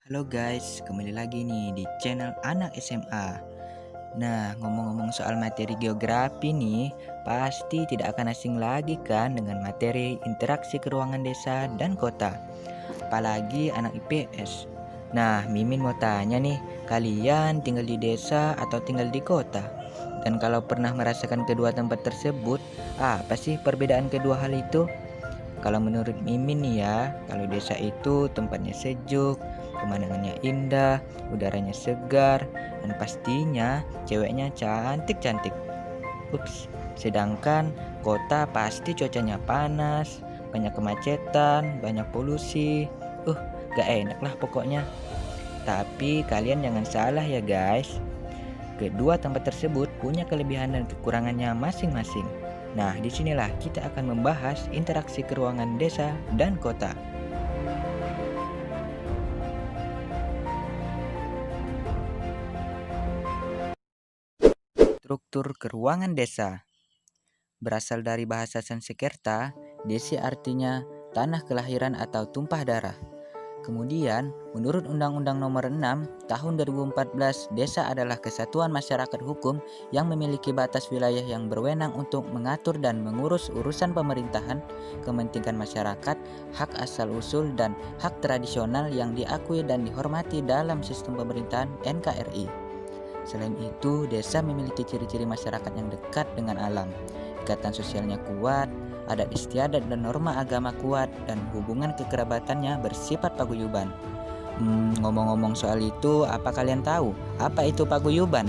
Halo guys, kembali lagi nih di channel Anak SMA. Nah, ngomong-ngomong soal materi geografi nih, pasti tidak akan asing lagi kan dengan materi interaksi keruangan desa dan kota, apalagi anak IPS. Nah, Mimin mau tanya nih, kalian tinggal di desa atau tinggal di kota? Dan kalau pernah merasakan kedua tempat tersebut, apa sih perbedaan kedua hal itu? Kalau menurut Mimin nih ya, kalau desa itu tempatnya sejuk, pemandangannya indah, udaranya segar, dan pastinya ceweknya cantik-cantik. Ups, sedangkan kota pasti cuacanya panas, banyak kemacetan, banyak polusi. Uh, gak enak lah pokoknya. Tapi kalian jangan salah ya guys. Kedua tempat tersebut punya kelebihan dan kekurangannya masing-masing. Nah, disinilah kita akan membahas interaksi keruangan desa dan kota. Struktur keruangan desa berasal dari bahasa Sanskerta. Desi artinya tanah kelahiran atau tumpah darah. Kemudian, menurut Undang-Undang Nomor 6 Tahun 2014, desa adalah kesatuan masyarakat hukum yang memiliki batas wilayah yang berwenang untuk mengatur dan mengurus urusan pemerintahan, kepentingan masyarakat, hak asal-usul dan hak tradisional yang diakui dan dihormati dalam sistem pemerintahan NKRI. Selain itu, desa memiliki ciri-ciri masyarakat yang dekat dengan alam, ikatan sosialnya kuat, adat istiadat dan norma agama kuat, dan hubungan kekerabatannya bersifat paguyuban. Ngomong-ngomong soal itu, apa kalian tahu apa itu paguyuban?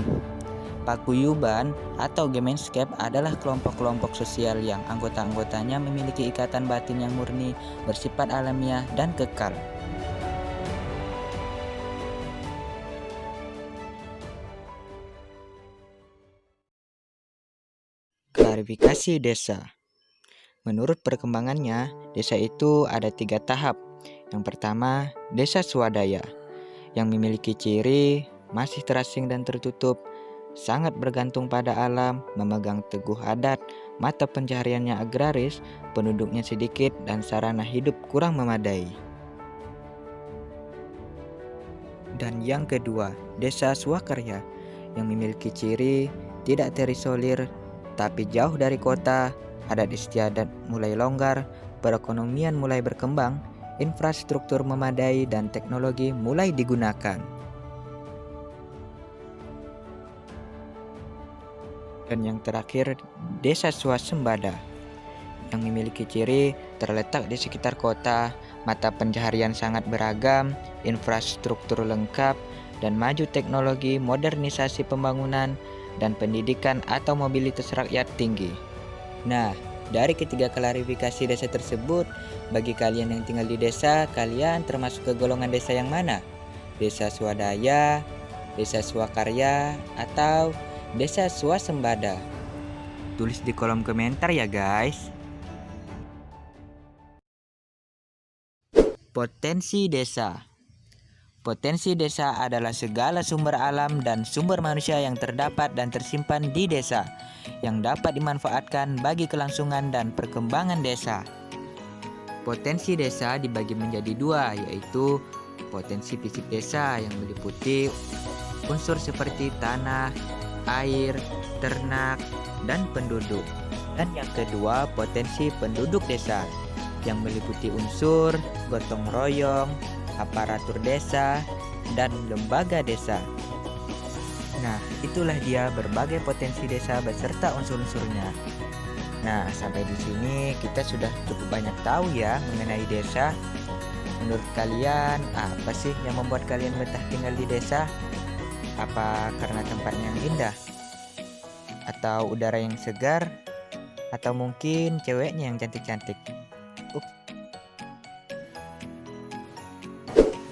Paguyuban atau Gemenscape adalah kelompok-kelompok sosial yang anggota-anggotanya memiliki ikatan batin yang murni, bersifat alamiah dan kekal. Klarifikasi desa. Menurut perkembangannya, desa itu ada 3 tahap. Yang pertama, desa swadaya, yang memiliki ciri masih terasing dan tertutup, sangat bergantung pada alam, memegang teguh adat, mata pencahariannya agraris, penduduknya sedikit, dan sarana hidup kurang memadai. Dan yang kedua, desa swakarya, yang memiliki ciri tidak terisolir, tapi jauh dari kota, adat istiadat mulai longgar, perekonomian mulai berkembang, infrastruktur memadai dan teknologi mulai digunakan. Dan yang terakhir, desa swasembada, yang memiliki ciri terletak di sekitar kota, mata pencaharian sangat beragam, infrastruktur lengkap, dan maju teknologi, modernisasi pembangunan, dan pendidikan atau mobilitas rakyat tinggi. Nah, dari ketiga klarifikasi desa tersebut, bagi kalian yang tinggal di desa, kalian termasuk ke golongan desa yang mana? Desa swadaya, desa swakarya, atau desa swasembada? Tulis di kolom komentar ya guys. Potensi desa. Potensi desa adalah segala sumber alam dan sumber manusia yang terdapat dan tersimpan di desa, yang dapat dimanfaatkan bagi kelangsungan dan perkembangan desa. Potensi desa dibagi menjadi dua, yaitu potensi fisik desa yang meliputi unsur seperti tanah, air, ternak, dan penduduk. Dan yang kedua, potensi penduduk desa yang meliputi unsur gotong royong, aparatur desa, dan lembaga desa. Nah, itulah dia berbagai potensi desa beserta unsur-unsurnya. Nah, sampai di sini kita sudah cukup banyak tahu ya mengenai desa. Menurut kalian, apa sih yang membuat kalian betah tinggal di desa? Apa karena tempatnya yang indah? Atau udara yang segar? Atau mungkin ceweknya yang cantik-cantik?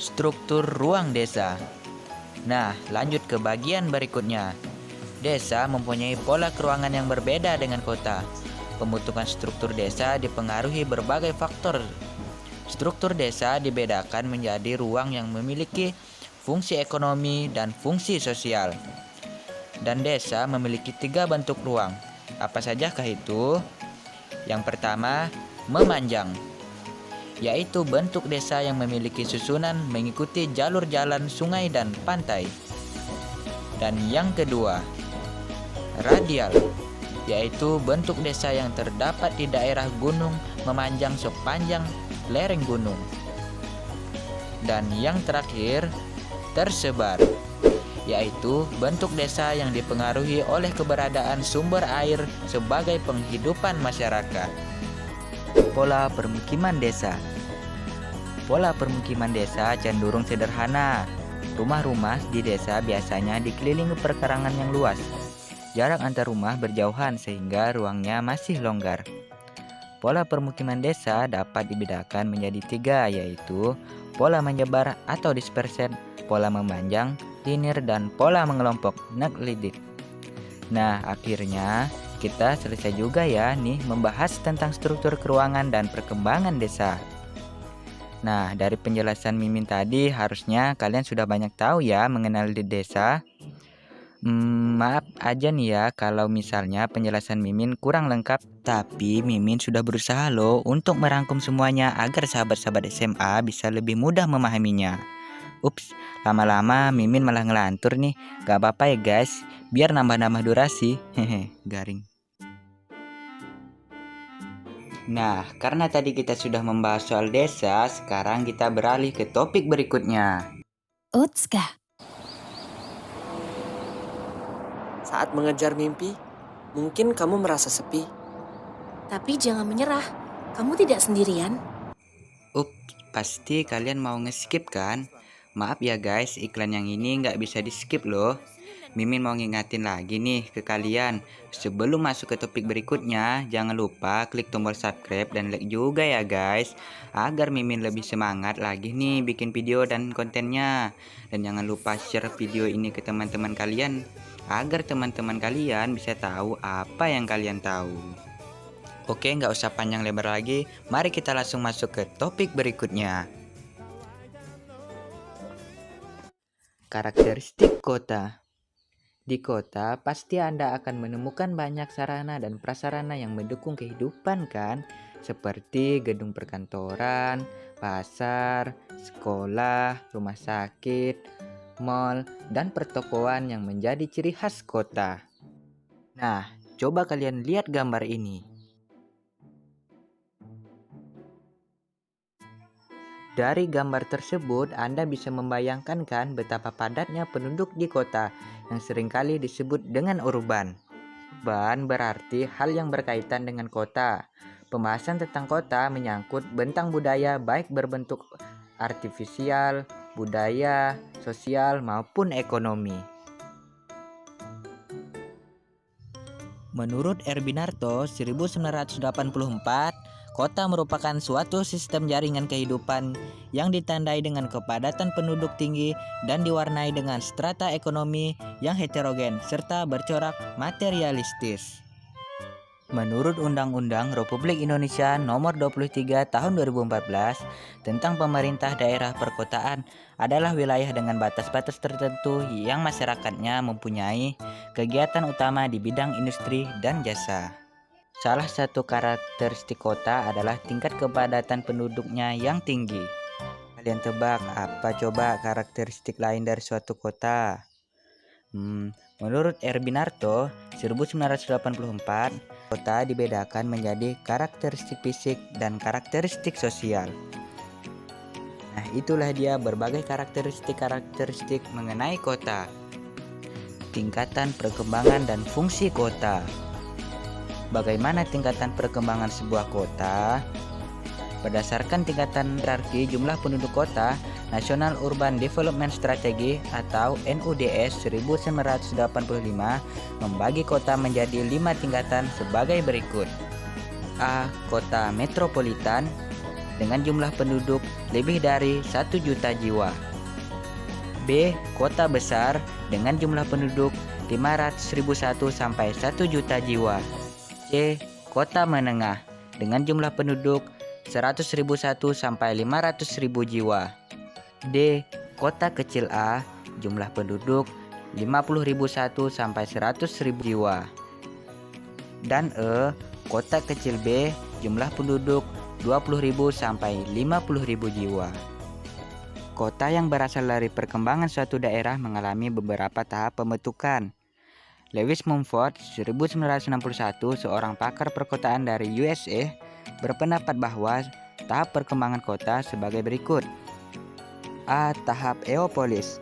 Struktur ruang desa. Nah, lanjut ke bagian berikutnya. Desa mempunyai pola keruangan yang berbeda dengan kota. Pembentukan struktur desa dipengaruhi berbagai faktor. Struktur desa dibedakan menjadi ruang yang memiliki fungsi ekonomi dan fungsi sosial. Dan desa memiliki 3 bentuk ruang. Apa sajakah itu? Yang pertama, memanjang. yaitu bentuk desa yang memiliki susunan mengikuti jalur jalan, sungai, dan pantai. Dan yang kedua, radial, yaitu bentuk desa yang terdapat di daerah gunung memanjang sepanjang lereng gunung. Dan yang terakhir, tersebar, yaitu bentuk desa yang dipengaruhi oleh keberadaan sumber air sebagai penghidupan masyarakat. Pola permukiman desa. Pola permukiman desa cenderung sederhana. Rumah-rumah di desa biasanya dikelilingi perkarangan yang luas. Jarak antar rumah berjauhan sehingga ruangnya masih longgar. Pola permukiman desa dapat dibedakan menjadi 3, yaitu pola menyebar atau dispersen, pola memanjang, linear, dan pola mengelompok, nucleated. Nah, akhirnya kita selesai juga ya nih membahas tentang struktur keruangan dan perkembangan desa. Nah, dari penjelasan Mimin tadi harusnya kalian sudah banyak tahu ya mengenal di desa. Maaf aja nih ya kalau misalnya penjelasan Mimin kurang lengkap, tapi Mimin sudah berusaha loh untuk merangkum semuanya agar sahabat-sahabat SMA bisa lebih mudah memahaminya. Ups, lama-lama Mimin malah ngelantur nih. Gak apa-apa ya guys, biar nambah-nambah durasi. Hehe, garing. Nah, karena tadi kita sudah membahas soal desa, sekarang kita beralih ke topik berikutnya. Utska. Saat mengejar mimpi, mungkin kamu merasa sepi. Tapi jangan menyerah, kamu tidak sendirian. Pasti kalian mau nge-skip kan? Maaf ya guys, iklan yang ini nggak bisa di-skip loh. Mimin mau ngingatin lagi nih ke kalian, sebelum masuk ke topik berikutnya, jangan lupa klik tombol subscribe dan like juga ya guys, agar Mimin lebih semangat lagi nih bikin video dan kontennya. Dan jangan lupa share video ini ke teman-teman kalian, agar teman-teman kalian bisa tahu apa yang kalian tahu. Oke, nggak usah panjang lebar lagi, mari kita langsung masuk ke topik berikutnya. Karakteristik kota. Di kota, pasti Anda akan menemukan banyak sarana dan prasarana yang mendukung kehidupan kan? Seperti gedung perkantoran, pasar, sekolah, rumah sakit, mal, dan pertokoan yang menjadi ciri khas kota. Nah, coba kalian lihat gambar ini. Dari gambar tersebut, Anda bisa membayangkan kan betapa padatnya penduduk di kota yang seringkali disebut dengan urban. Urban berarti hal yang berkaitan dengan kota. Pembahasan tentang kota menyangkut bentang budaya baik berbentuk artifisial, budaya, sosial, maupun ekonomi. Menurut Erbinarto 1984, kota merupakan suatu sistem jaringan kehidupan yang ditandai dengan kepadatan penduduk tinggi dan diwarnai dengan strata ekonomi yang heterogen serta bercorak materialistis. Menurut Undang-Undang Republik Indonesia Nomor 23 Tahun 2014 tentang pemerintah daerah perkotaan adalah wilayah dengan batas-batas tertentu yang masyarakatnya mempunyai kegiatan utama di bidang industri dan jasa. Salah satu karakteristik kota adalah tingkat kepadatan penduduknya yang tinggi. Kalian tebak apa coba karakteristik lain dari suatu kota? Menurut Erbinarto 1984, kota dibedakan menjadi karakteristik fisik dan karakteristik sosial. Nah, itulah dia berbagai karakteristik mengenai kota. Tingkatan perkembangan dan fungsi kota. Bagaimana tingkatan perkembangan sebuah kota? Berdasarkan tingkatan hierarki jumlah penduduk kota, National Urban Development Strategy atau NUDS 1985 membagi kota menjadi 5 tingkatan sebagai berikut. A. Kota metropolitan dengan jumlah penduduk lebih dari 1 juta jiwa. B. Kota besar dengan jumlah penduduk 500.001 sampai 1 juta jiwa. C. Kota menengah dengan jumlah penduduk 100.001 sampai 500.000 jiwa. D. Kota kecil A, jumlah penduduk 50.001 sampai 100.000 jiwa. Dan E. Kota kecil B, jumlah penduduk 20.000 sampai 50.000 jiwa. Kota yang berasal dari perkembangan suatu daerah mengalami beberapa tahap pembentukan. Lewis Mumford 1961, seorang pakar perkotaan dari USA, berpendapat bahwa tahap perkembangan kota sebagai berikut. A. Tahap Eopolis,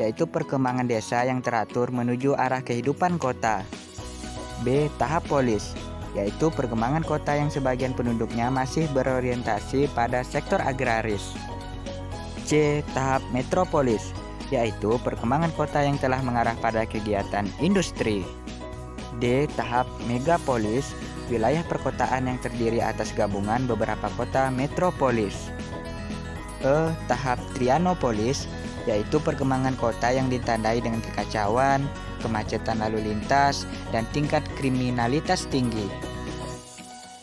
yaitu perkembangan desa yang teratur menuju arah kehidupan kota. B. Tahap Polis, yaitu perkembangan kota yang sebagian penduduknya masih berorientasi pada sektor agraris. C. Tahap Metropolis, yaitu perkembangan kota yang telah mengarah pada kegiatan industri. D. Tahap Megapolis, wilayah perkotaan yang terdiri atas gabungan beberapa kota metropolis. E. Tahap Trianopolis, yaitu perkembangan kota yang ditandai dengan kekacauan, kemacetan lalu lintas, dan tingkat kriminalitas tinggi.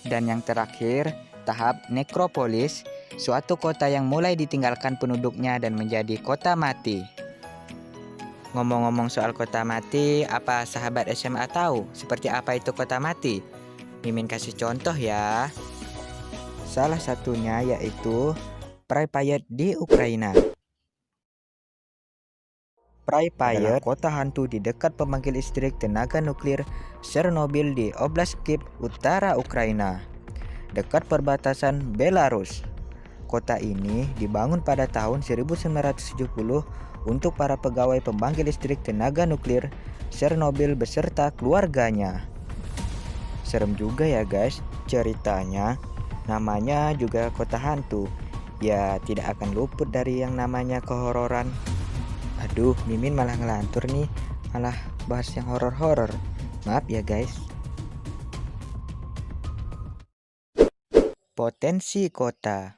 Dan yang terakhir, tahap Nekropolis, suatu kota yang mulai ditinggalkan penduduknya dan menjadi kota mati. Ngomong-ngomong soal kota mati, apa sahabat SMA tahu seperti apa itu kota mati? Mimin kasih contoh ya. Salah satunya yaitu Pripyat di Ukraina. Pripyat adalah kota hantu di dekat pembangkit listrik tenaga nuklir Chernobyl di Oblast Kiev, utara Ukraina, dekat perbatasan Belarus. Kota ini dibangun pada tahun 1970 untuk para pegawai pembangkit listrik tenaga nuklir Chernobyl beserta keluarganya. Serem juga ya guys ceritanya, namanya juga kota hantu. Ya tidak akan luput dari yang namanya kehororan. Aduh, Mimin malah ngelantur nih, malah bahas yang horor-horor. Maaf ya guys. Potensi kota.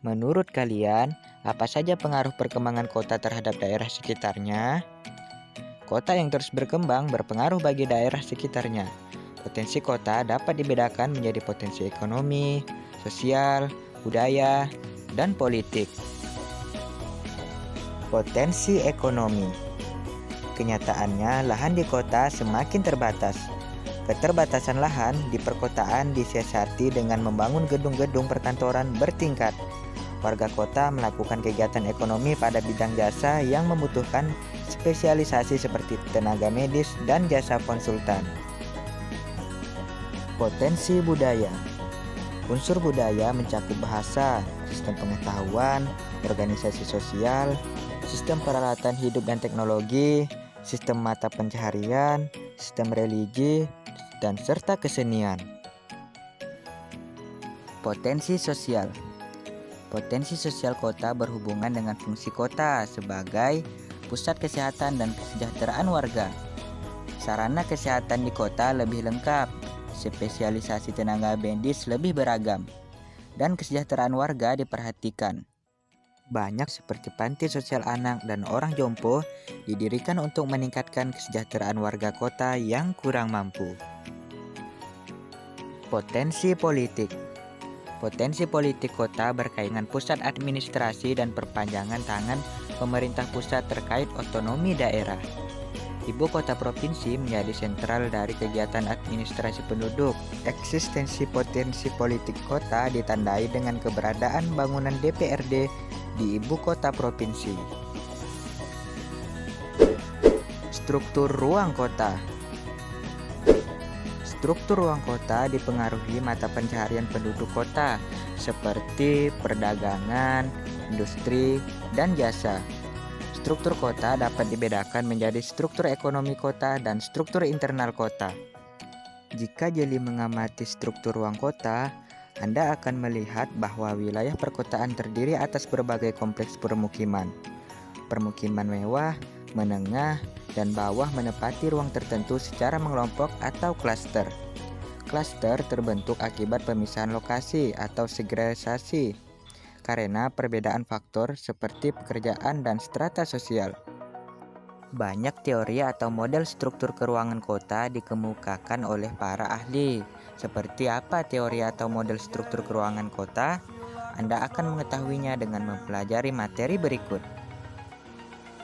Menurut kalian, apa saja pengaruh perkembangan kota terhadap daerah sekitarnya? Kota yang terus berkembang berpengaruh bagi daerah sekitarnya. Potensi kota dapat dibedakan menjadi potensi ekonomi, sosial, budaya, dan politik. Potensi ekonomi. Kenyataannya, lahan di kota semakin terbatas. Keterbatasan lahan di perkotaan disiasati dengan membangun gedung-gedung perkantoran bertingkat. Warga kota melakukan kegiatan ekonomi pada bidang jasa yang membutuhkan spesialisasi seperti tenaga medis dan jasa konsultan. Potensi budaya. Unsur budaya mencakup bahasa, sistem pengetahuan, organisasi sosial, sistem peralatan hidup dan teknologi, sistem mata pencaharian, sistem religi, dan serta kesenian. Potensi sosial. Potensi sosial kota berhubungan dengan fungsi kota sebagai pusat kesehatan dan kesejahteraan warga. Sarana kesehatan di kota lebih lengkap, spesialisasi tenaga medis lebih beragam, dan kesejahteraan warga diperhatikan. Banyak seperti panti sosial anak dan orang jompo didirikan untuk meningkatkan kesejahteraan warga kota yang kurang mampu. Potensi politik. Potensi politik kota berkaitan pusat administrasi dan perpanjangan tangan pemerintah pusat terkait otonomi daerah. Ibu kota provinsi menjadi sentral dari kegiatan administrasi penduduk. Eksistensi potensi politik kota ditandai dengan keberadaan bangunan DPRD di ibu kota provinsi. Struktur ruang kota. Struktur ruang kota dipengaruhi mata pencaharian penduduk kota seperti perdagangan, industri, dan jasa. Struktur kota dapat dibedakan menjadi struktur ekonomi kota dan struktur internal kota. Jika jeli mengamati struktur ruang kota, Anda akan melihat bahwa wilayah perkotaan terdiri atas berbagai kompleks permukiman. Permukiman mewah, menengah, dan bawah menempati ruang tertentu secara mengelompok atau klaster. Klaster terbentuk akibat pemisahan lokasi atau segregasi karena perbedaan faktor seperti pekerjaan dan strata sosial. Banyak teori atau model struktur keruangan kota dikemukakan oleh para ahli. Seperti apa teori atau model struktur keruangan kota? Anda akan mengetahuinya dengan mempelajari materi berikut.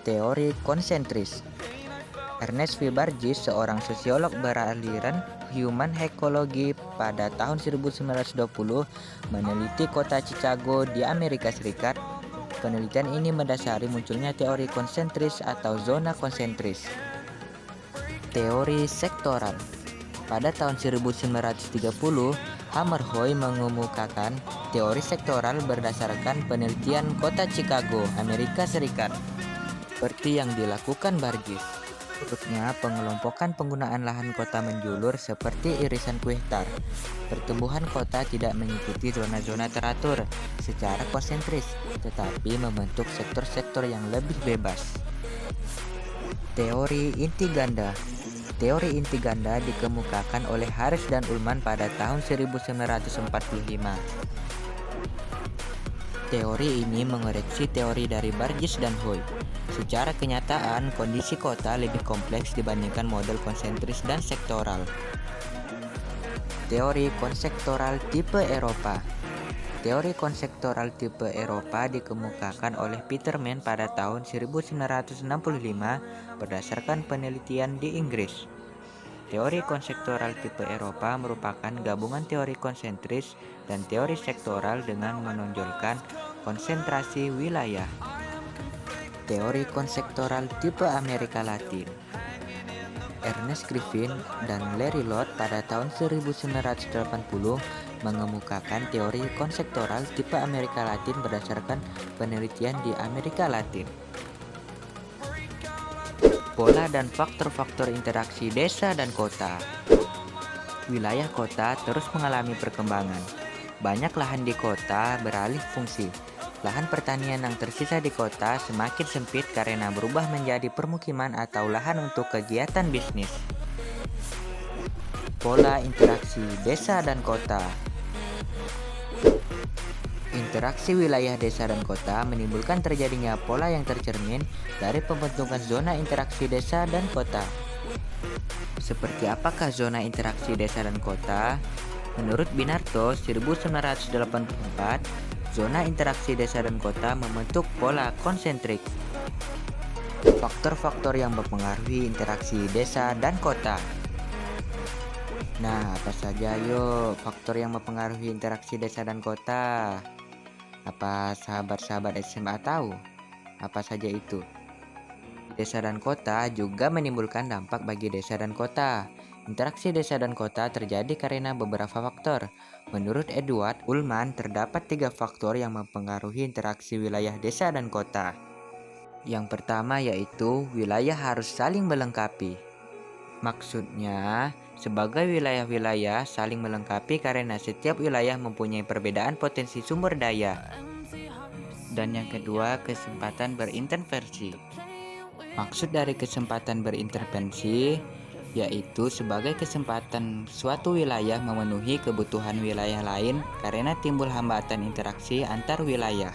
Teori konsentris. Ernest Fibbargis, seorang sosiolog beraliran Human Ecology pada tahun 1920 meneliti kota Chicago di Amerika Serikat. Penelitian ini mendasari munculnya teori konsentris atau zona konsentris. Teori sektoral. Pada tahun 1930, Hammerhoy mengemukakan teori sektoral berdasarkan penelitian kota Chicago, Amerika Serikat, seperti yang dilakukan Burgess. Menurutnya, pengelompokan penggunaan lahan kota menjulur seperti irisan kue tar. Pertumbuhan kota tidak mengikuti zona-zona teratur secara konsentris, tetapi membentuk sektor-sektor yang lebih bebas. Teori inti ganda. Teori inti ganda dikemukakan oleh Harris dan Ullman pada tahun 1945. Teori ini mengoreksi teori dari Burgess dan Hoy. Secara kenyataan, kondisi kota lebih kompleks dibandingkan model konsentris dan sektoral. Teori konsektoral tipe Eropa. Teori konsektoral tipe Eropa dikemukakan oleh Peterman pada tahun 1965 berdasarkan penelitian di Inggris. Teori konsektoral tipe Eropa merupakan gabungan teori konsentris dan teori sektoral dengan menonjolkan konsentrasi wilayah. Teori konsektoral tipe Amerika Latin. Ernest Griffin dan Larry Lott pada tahun 1980 mengemukakan teori konsektoral tipe Amerika Latin berdasarkan penelitian di Amerika Latin. Pola dan faktor-faktor interaksi desa dan kota. Wilayah kota terus mengalami perkembangan. Banyak lahan di kota beralih fungsi. Lahan pertanian yang tersisa di kota semakin sempit karena berubah menjadi permukiman atau lahan untuk kegiatan bisnis. Pola interaksi desa dan kota. Interaksi wilayah desa dan kota menimbulkan terjadinya pola yang tercermin dari pembentukan zona interaksi desa dan kota. Seperti apakah zona interaksi desa dan kota? Menurut Binarto 1984, zona interaksi desa dan kota membentuk pola konsentrik. Faktor-faktor yang mempengaruhi interaksi desa dan kota. Nah, apa saja yuk faktor yang mempengaruhi interaksi desa dan kota? Apa sahabat-sahabat SMA tahu? Apa saja itu? Desa dan kota juga menimbulkan dampak bagi desa dan kota. Interaksi desa dan kota terjadi karena beberapa faktor. Menurut Edward Ullman, terdapat 3 faktor yang mempengaruhi interaksi wilayah desa dan kota. Yang pertama yaitu wilayah harus saling melengkapi. Maksudnya, sebagai wilayah-wilayah saling melengkapi karena setiap wilayah mempunyai perbedaan potensi sumber daya. Dan yang kedua, kesempatan berintervensi. Maksud dari kesempatan berintervensi yaitu sebagai kesempatan suatu wilayah memenuhi kebutuhan wilayah lain karena timbul hambatan interaksi antar wilayah.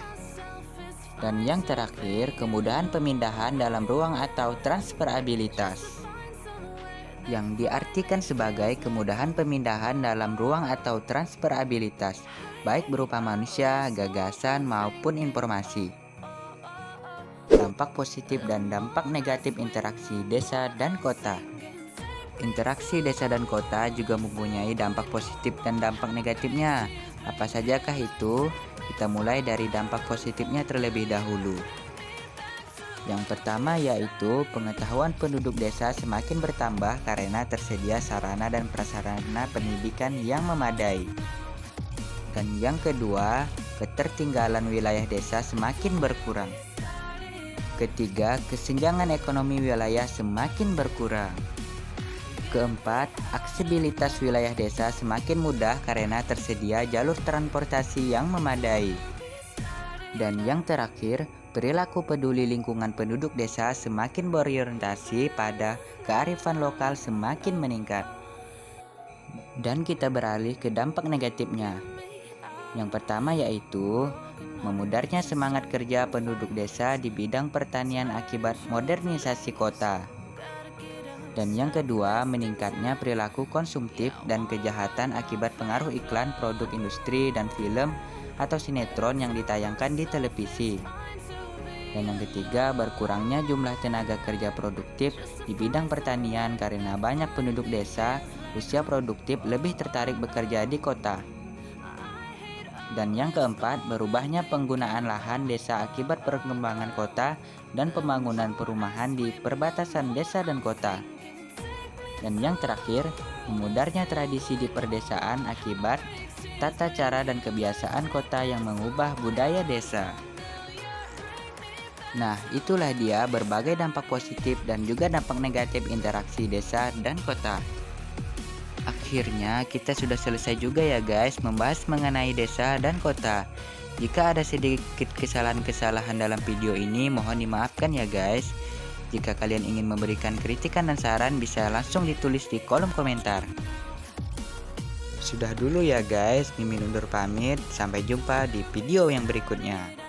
Dan yang terakhir, kemudahan pemindahan dalam ruang atau transferabilitas, yang diartikan sebagai kemudahan pemindahan dalam ruang atau transferabilitas, baik berupa manusia, gagasan, maupun informasi. Dampak positif dan dampak negatif interaksi desa dan kota. Interaksi desa dan kota juga mempunyai dampak positif dan dampak negatifnya. Apa sajakah itu? Kita mulai dari dampak positifnya terlebih dahulu. Yang pertama yaitu pengetahuan penduduk desa semakin bertambah karena tersedia sarana dan prasarana pendidikan yang memadai. Dan yang kedua, ketertinggalan wilayah desa semakin berkurang. Ketiga, kesenjangan ekonomi wilayah semakin berkurang. Keempat, aksesibilitas wilayah desa semakin mudah karena tersedia jalur transportasi yang memadai. Dan yang terakhir, perilaku peduli lingkungan penduduk desa semakin berorientasi pada kearifan lokal semakin meningkat. Dan kita beralih ke dampak negatifnya. Yang pertama yaitu memudarnya semangat kerja penduduk desa di bidang pertanian akibat modernisasi kota. Dan yang kedua, meningkatnya perilaku konsumtif dan kejahatan akibat pengaruh iklan produk industri dan film atau sinetron yang ditayangkan di televisi. Dan yang ketiga, berkurangnya jumlah tenaga kerja produktif di bidang pertanian karena banyak penduduk desa usia produktif lebih tertarik bekerja di kota. Dan yang keempat, berubahnya penggunaan lahan desa akibat perkembangan kota dan pembangunan perumahan di perbatasan desa dan kota. Dan yang terakhir, memudarnya tradisi di perdesaan akibat tata cara dan kebiasaan kota yang mengubah budaya desa. Nah, itulah dia berbagai dampak positif dan juga dampak negatif interaksi desa dan kota. Akhirnya kita sudah selesai juga ya guys membahas mengenai desa dan kota. Jika ada sedikit kesalahan-kesalahan dalam video ini mohon dimaafkan ya guys. Jika kalian ingin memberikan kritikan dan saran bisa langsung ditulis di kolom komentar. Sudah dulu ya guys, Mimin undur pamit. Sampai jumpa di video yang berikutnya.